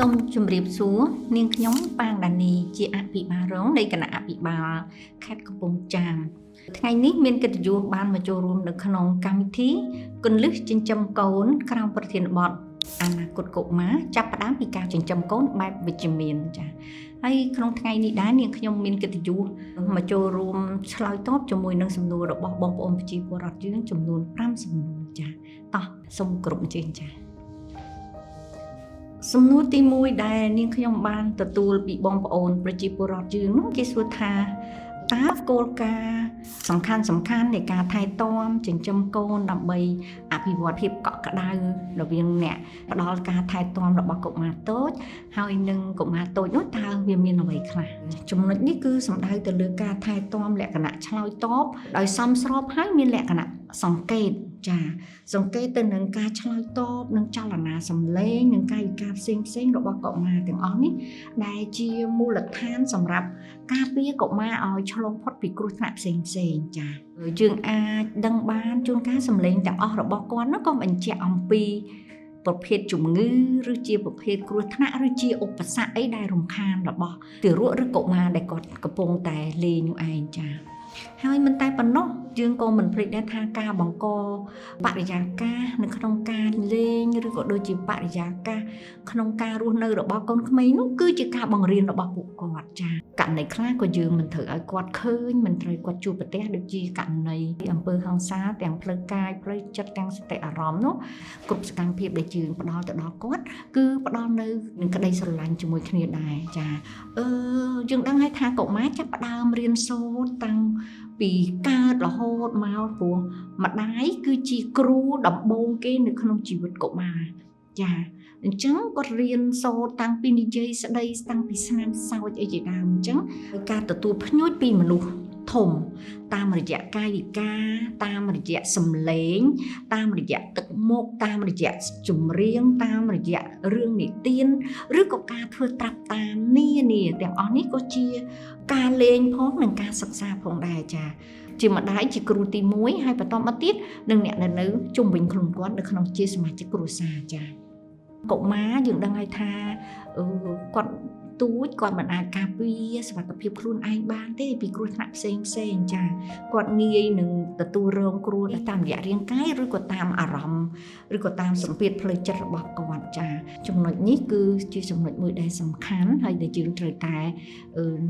សូមជម្រាបសួរនាងខ្ញុំប៉ាងដានីជាអភិបាលរងនៃគណៈអភិបាលខេត្តកំពង់ចាមថ្ងៃនេះមានកិត្តិយសបានមកចូលរួមនៅក្នុងកម្មវិធីគន្លឹះចិញ្ចឹមកូនក្រោមប្រធានបទអនាគតកុមារចាប់ផ្ដើមពីការចិញ្ចឹមកូនបែបវិជ្ជមានចា៎ហើយក្នុងថ្ងៃនេះដែរនាងខ្ញុំមានកិត្តិយសមកចូលរួមឆ្លើយតបជាមួយនឹងសំណួររបស់បងប្អូនប្រជាពលរដ្ឋយើងចំនួន5សំណួរចា៎តោះសូមគោរពអញ្ជើញចា៎សំណួរទី1ដែលនាងខ្ញុំបានទទួលពីបងប្អូនប្រជាពលរដ្ឋយើងនោះគេសួរថាតើគោលការណ៍សំខាន់នៃការថែទាំចិញ្ចឹមកូនដើម្បីអភិវឌ្ឍភាពកក់ក្ដៅរវាងអ្នកផ្ដល់ការថែទាំរបស់កុមារតូចហើយនិងកុមារតូចនោះតើវាមានអ្វីខ្លះចំណុចនេះគឺសំដៅទៅលើការថែទាំលក្ខណៈឆ្លើយតបដោយសមស្របហើយមានលក្ខណៈសង្កេតចាសង្កេតទៅនឹងការឆ្លើយតបនឹងចលនាសំឡេងនិងកាយវិការផ្សេងៗរបស់កុមារទាំងអស់នេះដែលជាមូលដ្ឋានសម្រាប់ការពារកុមារឲ្យឆ្លងផុតពីគ្រោះថ្នាក់ផ្សេងៗចាយើងអាចដឹងបានជួនកាលសំឡេងទាំងអស់របស់គាត់នោះក៏បញ្ជាក់អំពីប្រភេទជំងឺឬជាប្រភេទគ្រោះថ្នាក់ឬជាឧបសគ្គអីដែលរំខានរបស់ទារកឬកុមារដែលគាត់កំពុងតែលេងនោះឯងចាហើយមិនតែប៉ុណ្ណោះយើងក៏មិនភ្លេចដែរថាការបង្កបរិយាកាសនៅក្នុងការលេងឬក៏ដូចជាបរិយាកាសក្នុងការរស់នៅរបស់កូនក្មេងនោះគឺជាការបង្រៀនរបស់ពួកគាត់ចាករណីខ្លះក៏យើងមិនត្រូវឲ្យគាត់ឃើញមិនត្រូវគាត់ជួបប្រទះដូចជាករណីអំពើហិង្សាទាំងផ្លូវកាយផ្លូវចិត្តទាំងសតិអារម្មណ៍នោះគ្រប់សកម្មភាពដែលយើងផ្ដល់ទៅដល់គាត់គឺផ្ដល់នៅនឹងក្តីស្រឡាញ់ជាមួយគ្នាដែរចាយើងដឹងហើយថាកុមារចាប់ផ្ដើមរៀនសូត្រតាំងពីកើតរហូតមកព្រោះម្ដាយគឺជាគ្រូដំបូងគេនៅក្នុងជីវិតកុមារចាអញ្ចឹងគាត់រៀនសូត្រតាំងពីនិយាយស្ដីតាំងពីស្នាមសោចអីជាដើមអញ្ចឹងការទទួលភ្ញួចពីមនុស្សធំតាមរយៈកាយវិការតាមរយៈសម្លេងតាមរយៈទឹកមុខតាមរយៈចម្រៀងតាមរយៈរឿងនិទានឬក៏ការធ្វើត្រាប់តាមនានាទាំងអស់នេះក៏ជាការលេងផងនិងការសិក្សាផងដែរចាជាម្ដាយជាគ្រូទី1ហើយបន្តមកទៀតនឹងអ្នកនៅជុំវិញខ្លួនគាត់នៅក្នុងជាសមាជិកគ្រួសារចាកុមារយើងដឹងហើយថាគាត់ទូចគាត់មិនអាចការពារសុខភាពខ្លួនឯងបានទេពីគ្រោះថ្នាក់ផ្សេងចាគាត់ងាយនឹងទទួលរងគ្រោះតាមរយៈរាងកាយឬក៏តាមអារម្មណ៍ឬក៏តាមសម្ពាធផ្លូវចិត្តរបស់គាត់ចាចំណុចនេះគឺជាចំណុចមួយដែលសំខាន់ហើយដែលយើងត្រូវតែ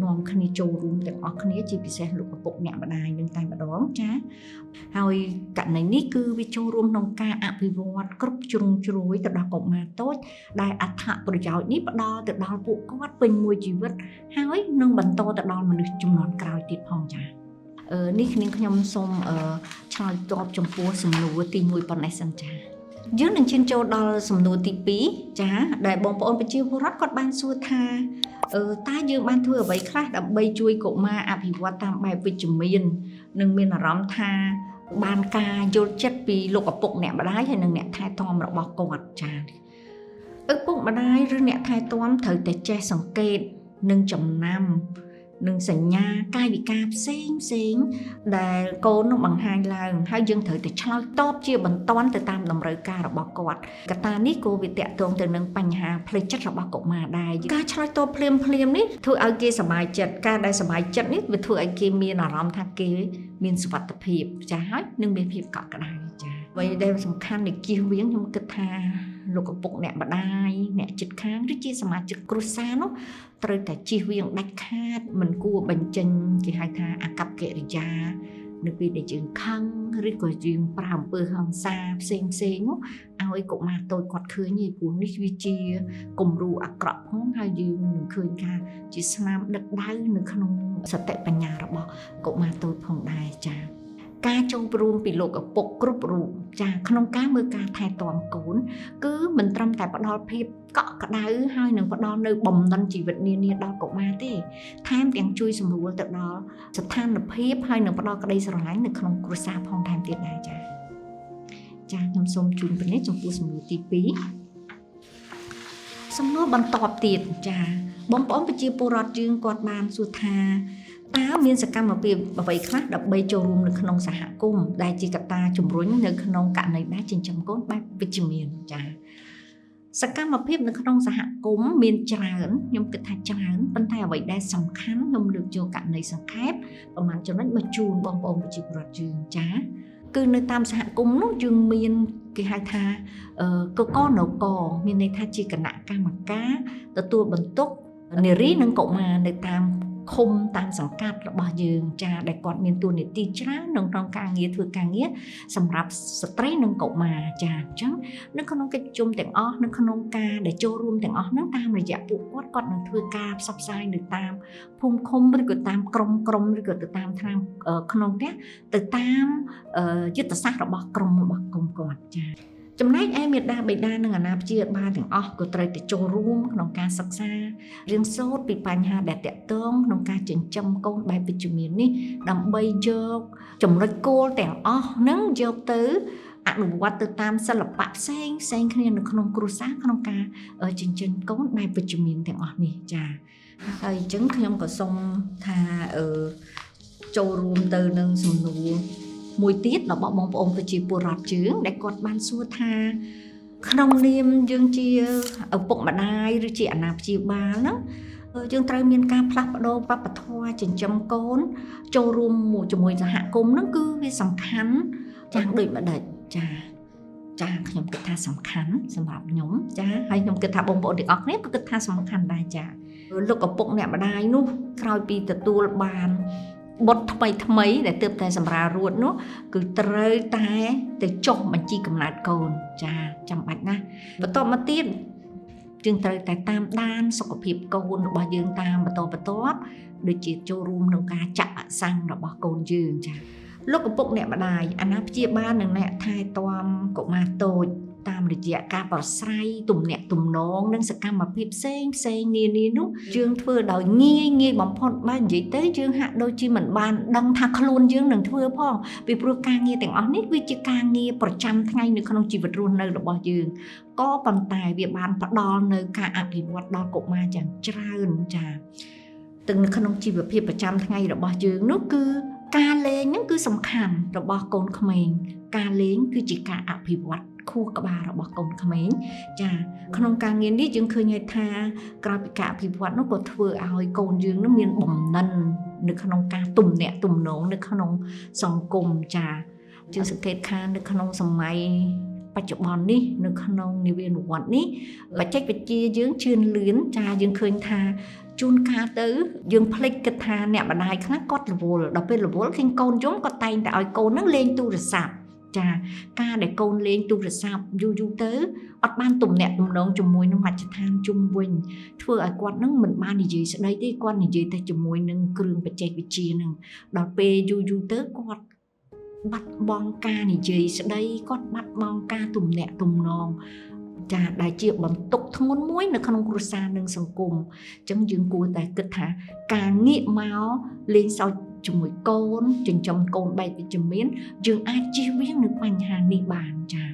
នាំគ្នាចូលរួមទាំងអស់គ្នាជាពិសេសលោកឪពុកអ្នកម្ដាយនឹងតែម្ដងចាហើយករណីនេះគឺវាចូលរួមក្នុងការអភិវឌ្ឍគ្រប់ជ្រុងជ្រោយទៅដល់កុមារតូចដែលអត្ថប្រយោជន៍នេះផ្ដល់ទៅដល់ពួកគាត់ពេញមួយជីវិតហើយនឹងបន្តទៅដល់មនុស្សជំនាន់ក្រោយទៀតផងចានេះខ្ញុំសូមឆ្លើយតបចំពោះសំណួរទី1ប៉ុណ្ណេះសិនចាយើងនឹងឈានចូលដល់សំណួរទី2ចាដែលបងប្អូនប្រជាពលរដ្ឋគាត់បានសួរថាតើយើងបានធ្វើអ្វីខ្លះដើម្បីជួយកុមារអភិវឌ្ឍតាមបែបវិជ្ជមាននិងមានអារម្មណ៍ថាបានការយល់ចិត្តពីលោកឪពុកអ្នកម្ដាយហើយនិងអ្នកថែទាំរបស់គាត់ចាឪពុកម្ដាយឬអ្នកថែទាំត្រូវតែចេះសង្កេតនិងចំណាំនិងសញ្ញាកាយវិការផ្សេងដែលកូននឹងបង្ហាញឡើងហើយយើងត្រូវតែឆ្លើយតបជាបន្ទាន់ទៅតាមតម្រូវការរបស់គាត់កត្តានេះក៏វាតាក់ទងទៅនឹងបញ្ហាផ្លូវចិត្តរបស់កុមារដែរការឆ្លើយតបភ្លាមនេះធ្វើឲ្យគេសប្បាយចិត្តការដែលសប្បាយចិត្តនេះវាធ្វើឲ្យគេមានអារម្មណ៍ថាគេមានសុវត្ថិភាពចា៎ហើយនឹងមានភាពកក់ក្ដៅចា៎អ្វីដែលសំខាន់នៃជៀសវាងខ្ញុំគិតថាលោកឪពុកអ្នកម្ដាយអ្នកជិតខាងឬជាសមាជិកគ្រួសារនោះត្រូវតែជៀសវាងដាច់ខាតមិនគួរបញ្ចេញគេហៅថាអកប្បកិរិយានៅពេលដែលយើងខឹងឬក៏យើងប្រើអំពើហិង្សាផ្សេងនោះឲ្យកុមារតូចគាត់ឃើញទេព្រោះនេះវាជាគំរូអាក្រក់ផងហើយយើងនឹងឃើញការជាស្នាមដិតដៅនៅក្នុងសតិបញ្ញារបស់កុមារតូចផងដែរចា៎ការចូលរួមពីលោកឪពុកគ្រប់រូបចាក្នុងការមើលការថែទាំកូនគឺមិនត្រឹមតែផ្ដល់ភាពកក់ក្ដៅហើយនឹងផ្ដល់នៅបំណិនជីវិតនានាដល់កុមារទេថែមទាំងជួយសម្រួលទៅដល់ស្ថានភាពហើយនឹងផ្ដល់ក្តីស្រឡាញ់នៅក្នុងគ្រួសារផងថែមទៀតដែរចាខ្ញុំសូមជូនពរចំពោះសំណួរទី2សំណួរបន្តទៀតចាបងប្អូនប្រជាពលរដ្ឋយើងគាត់បានសួរថាតើមានសកម្មភាពអ្វីខ្លះដើម្បីចូលរួមនៅក្នុងសហគមន៍ដែលជាកត្តាជំរុញនៅក្នុងករណីដែលចិញ្ចឹមកូនបែបវិជ្ជមានចា សកម្មភាពនៅក្នុងសហគមន៍មានច្រើនខ្ញុំគិតថាច្រើនប៉ុន្តែអ្វីដែលសំខាន់ខ្ញុំលើកយកករណីសង្ខេបប្រហែលចំណុចមកជូនបងប្អូនប្រជាពលរដ្ឋយើងចាគឺនៅតាមសហគមន៍នោះយើងមានគេហៅថាកកនគរមានន័យថាជាគណៈកម្មការទទួលបន្ទុកនារីនិងកុមារនៅតាមឃុំតាមសង្កាត់របស់យើងចាដែលគាត់មានតួនាទីច្រើនក្នុងការងារធ្វើការងារសម្រាប់ស្ត្រីនិងកុមារចាអញ្ចឹងនៅក្នុងកិច្ចប្រជុំទាំងអស់នៅក្នុងការដែលចូលរួមទាំងអស់ហ្នឹងតាមរយៈពួកគាត់នឹងធ្វើការផ្សព្វផ្សាយនៅតាមភូមិឃុំឬក៏តាមក្រុមឬក៏ទៅតាមថ្នាក់ក្នុងផ្ទះទៅតាមយុទ្ធសាស្ត្ររបស់ក្រុមរបស់គុំគាត់ចាចំណែកឯមេដាបេដានិងអាណាព្យាបាលទាំងអស់ក៏ត្រូវតែចូលរួមក្នុងការសិក្សារៀនសូត្រពីបញ្ហាដែលតាក់ទងក្នុងការចិញ្ចឹមកូនបែបវិជ្ជមាននេះដើម្បីយកចំណុចគោលទាំងអស់ហ្នឹងយកទៅអនុវត្តទៅតាមសិល្បៈផ្សេងគ្នានៅក្នុងគ្រួសារក្នុងការចិញ្ចឹមកូនបែបវិជ្ជមានទាំងអស់នេះចាហើយអញ្ចឹងខ្ញុំក៏សូមថាចូលរួមទៅនឹងសំណួរមួយទៀតរបស់បងប្អូនប្រជាពលរដ្ឋយើងដែលគាត់បានសួរថាក្នុងនាមយើងជាឪពុកម្ដាយឬជាអាណាព្យាបាលហ្នឹងយើងត្រូវមានការផ្លាស់ប្ដូរវប្បធម៌ចិញ្ចឹមកូនចូលរួមជាមួយសហគមន៍ហ្នឹងគឺវាសំខាន់យ៉ាងដូចម្ដេចចាខ្ញុំគិតថាសំខាន់សម្រាប់ខ្ញុំចាហើយខ្ញុំគិតថាបងប្អូនទាំងអស់គ្នាក៏គិតថាសំខាន់ដែរចាលោកឪពុកអ្នកម្ដាយនោះក្រោយពីទទួលបានបុត្រថ្មីដែលទើបតែសម្រាលរួតនោះគឺត្រូវតែទៅចុះបញ្ជីកំណើតកូនចាចាំបាច់ណាស់បន្តមកទៀតយើងត្រូវតែតាមដានសុខភាពកូនរបស់យើងតាមបន្តបន្ទាប់ដូចជាចូលរួមក្នុងការចាក់វ៉ាក់សាំងរបស់កូនយើងចាលោកឪពុកអ្នកម្ដាយអាណាព្យាបាលនិងអ្នកថែទាំកុមារតូចតាមរយៈការប្រស្រ័យទំនាក់ទំនងនិងសកម្មភាពផ្សេងនានានោះយើងធ្វើដោយងាយបំផុតបើនិយាយទៅយើងហាក់ដូចជាមិនបានដឹងថាខ្លួនយើងនឹងធ្វើផងពីព្រោះការងារទាំងអស់នេះវាជាការងារប្រចាំថ្ងៃនៅក្នុងជីវិតរស់នៅរបស់យើងក៏ប៉ុន្តែវាបានផ្ដល់នៅការអភិវឌ្ឍដល់កុមារយ៉ាងច្រើនចាទាំងនៅក្នុងជីវភាពប្រចាំថ្ងៃរបស់យើងនោះគឺការលេងហ្នឹងគឺសំខាន់របស់កូនក្មេងការលេងគឺជាការអភិវឌ្ឍខួរក្បាលរបស់កូនក្មេងចាក្នុងការងារនេះយើងឃើញថាក្រៅពីការអភិវឌ្ឍនោះក៏ធ្វើឲ្យកូនយើងនឹងមានបំណិននៅក្នុងការទំនាក់ទំនងនៅក្នុងសង្គមចាយើងសង្កេតថានៅក្នុងសម័យបច្ចុប្បន្ននេះនៅក្នុងនវានុវត្តន៍នេះបច្ចេកវិទ្យាយើងជឿនលឿនចាយើងឃើញថាជួនកាលទៅយើងភ្លេចគិតថាអ្នកម្ដាយខ្លះគាត់រវល់ដល់ពេលរវល់ឃើញកូនយំគាត់តែងតែឲ្យកូននឹងលេងទូរស័ព្ទចាការដែលកូនលេងទូរស័ព្ទយូរទៅអត់បានទំនាក់ទំនងជាមួយនឹងមជ្ឈដ្ឋានជុំវិញធ្វើឲ្យគាត់នឹងមិនបាននិយាយស្ដីទេគាត់និយាយតែជាមួយនឹងគ្រឿងបច្ចេកវិទ្យានឹងដល់ពេលយូរទៅគាត់បាត់បង់ការនិយាយស្ដីគាត់បាត់បង់ការទំនាក់ទំនងចាដែលជាបន្ទុកធ្ងន់មួយនៅក្នុងគ្រួសារនិងសង្គមអញ្ចឹងយើងគួរតែគិតថាការងាកមកលេងសើចជាមួយកូនចិញ្ចឹមកូនបែបវិជ្ជមានយើងអាចជៀសវាងនៅបញ្ហានេះបានចា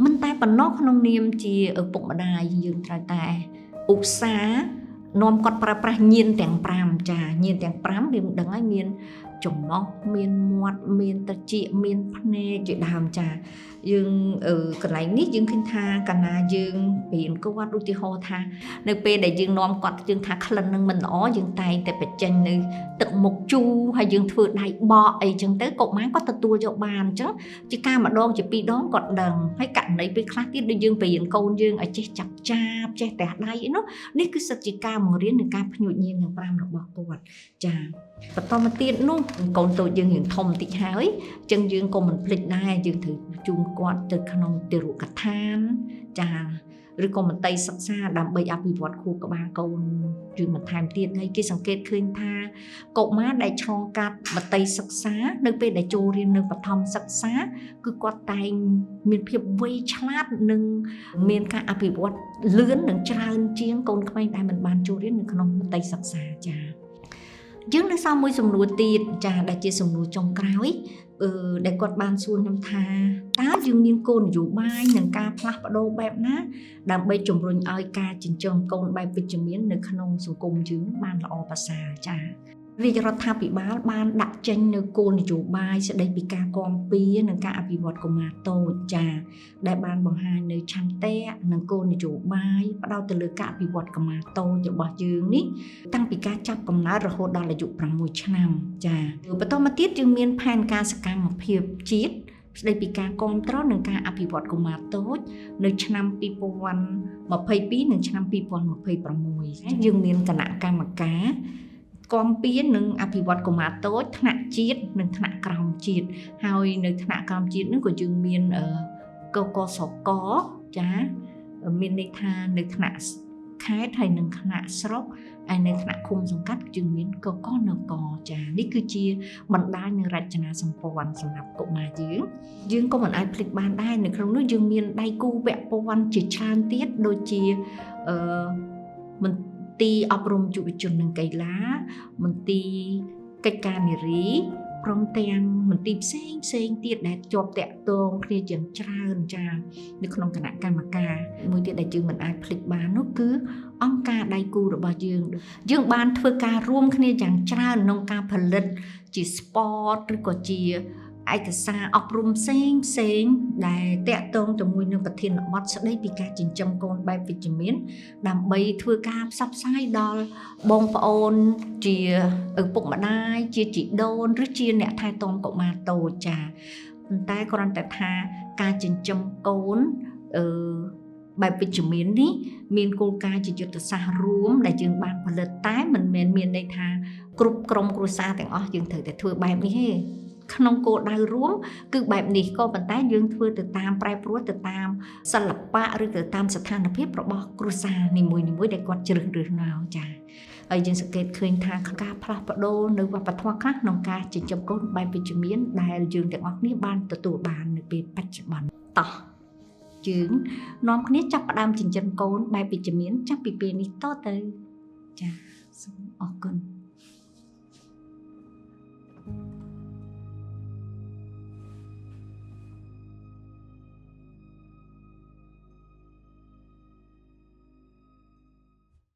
មិនតែប៉ុណ្ណោះក្នុងនាមជាឪពុកម្ដាយយើងត្រូវតែឧស្សាហ៍នាំគាត់ប្រើប្រាស់ញៀនទាំង5ចាញៀនទាំង5យើងដឹងហើយមានចំណុះមានមាត់មានត្រចៀកមានភ្នែកជាដើមចាយើងកន្លែងនេះយើងឃើញថាកាលណាយើងព្រៀនគាត់ឧទាហរណ៍ថានៅពេលដែលយើងនាំគាត់យើងថាក្លិននឹងមិនល្អយើងតែងតែបញ្ចេញនៅទឹកមុខជូរហើយយើងធ្វើដៃបកអីចឹងទៅកុមារគាត់ទទួលយកបានអញ្ចឹងជាការម្ដងជាពីរដងគាត់ដឹងហើយករណីពេលខ្លះទៀតដូចយើងព្រៀនកូនយើងឲ្យចេះចាប់ចេះតែដៃនោះនេះគឺសិតជាការបង្រៀននិងការភ្ញួចញៀនទាំង5របស់គាត់ចាបន្តមកទៀតនោះកូនតូចយើងធំតិចហើយអញ្ចឹងយើងក៏មិនភ្លេចដែរយើងត្រូវជូនគាត់ទៅក្នុងទារុកដ្ឋានចាឬក៏មន្ទីរសិក្សាដើម្បីអភិវឌ្ឍខួរក្បាលកូនយើងបន្ថែមទៀតហើយគេសង្កេតឃើញថាកុមារដែលឆ្លងកាត់មន្ទីរសិក្សានៅពេលដែលចូលរៀននៅបឋមសិក្សាគឺគាត់តែងមានភាពវៃឆ្លាតនិងមានការអភិវឌ្ឍលឿននិងច្រើនជាងកូនក្មេងដែលមិនបានចូលរៀននៅក្នុងមន្ទីរសិក្សាចាយើងនឹងសល់មួយសំណួរទៀតចាដែលជាសំណួរចុងក្រោយដែលគាត់បានសួរខ្ញុំថាតើយើងមានគោលនយោបាយនិងការផ្លាស់ប្ដូរបែបណាដើម្បីជំរុញឲ្យការចិញ្ចឹមកូនបែបវិជ្ជមាននៅក្នុងសង្គមយើងបានល្អប្រសើរចា រាជរដ្ឋាភិបាលបានដាក់ចេញនៅគោលនយោបាយស្តីពីការគាំពៀនិងការអភិវឌ្ឍកុមារតូចចាដែលបានបង្ហាញនៅឆន្ទៈនិងគោលនយោបាយផ្ដោតទៅលើការអភិវឌ្ឍកុមារតូចរបស់យើងនេះតាំងពីការចាប់កំណើតរហូតដល់អាយុ6ឆ្នាំចាបន្តមកទៀតយើងមានផែនការសកម្មភាពជាតិស្តីពីការគាំទ្រនិងការអភិវឌ្ឍកុមារតូចនៅឆ្នាំ2022និងឆ្នាំ2026យើងមានគណៈកម្មការគាំពៀនិងអភិវឌ្ឍកុមារតូចថ្នាក់ជាតិនិងថ្នាក់ក្រោមជាតិហើយនៅថ្នាក់ក្រោមជាតិនោះក៏យើងមានកកសកចាមានន័យថានៅថ្នាក់ខេត្តហើយនិងថ្នាក់ស្រុកហើយនៅថ្នាក់ឃុំសង្កាត់យើងមានកកនគរចានេះគឺជាបណ្ដាញនិងរចនាសម្ព័ន្ធសម្រាប់កុមារយើងក៏មិនអាចភ្លេចបានដែរនៅក្នុងនោះយើងមានដៃគូពាក់ព័ន្ធជាច្រើនទៀតដូចជាមន្ទីរអប់រំយុវជននិងកីឡាមន្ទីរកិច្ចការនារីព្រមទាំងមន្ទីរផ្សេងទៀតដែលជាប់តាក់ទងគ្នាយ៉ាងច្រើនចានៅក្នុងគណៈកម្មការមួយទៀតដែលយើងមិនអាចភ្លេចបាននោះគឺអង្គការដៃគូរបស់យើងបានធ្វើការរួមគ្នាយ៉ាងច្រើនក្នុងការផលិតជា sport ឬក៏ជាឯកសារអប់រំផ្សេងដែលតាក់ទងជាមួយនឹងប្រធានបទស្ដីពីការចិញ្ចឹមកូនបែបវិជ្ជមានដើម្បីធ្វើការផ្សព្វផ្សាយដល់បងប្អូនជាឪពុកម្ដាយជាជីដូនឬជាអ្នកថែទាំកុមារតូចចាប៉ុន្តែគ្រាន់តែថាការចិញ្ចឹមកូនបែបវិជ្ជមាននេះមានគោលការណ៍ជាយុទ្ធសាស្ត្ររួមដែលយើងបានផលិតតែមិនមែនមានន័យថាគ្រប់ក្រុមគ្រួសារទាំងអស់យើងត្រូវតែធ្វើបែបនេះទេក្នុងគោលដៅរួមគឺបែបនេះក៏ប៉ុន្តែយើងធ្វើទៅតាមប្រែប្រួលទៅតាមសិល្បៈឬទៅតាមស្ថានភាពរបស់គ្រួសារនីមួយៗដែលគាត់ជ្រើសរើសមកចាហើយយើងសង្កេតឃើញថាការផ្លាស់ប្ដូរនៅវប្បធម៌ខ្លះក្នុងការចិញ្ចឹមកូនបែបវិជ្ជមានដែលយើងទាំងអស់គ្នាបានទទួលបាននៅពេលបច្ចុប្បន្នតោះយើងនាំគ្នាចាប់ផ្ដើមចិញ្ចឹមកូនបែបវិជ្ជមានចាប់ពីពេលនេះតទៅចាសូមអរ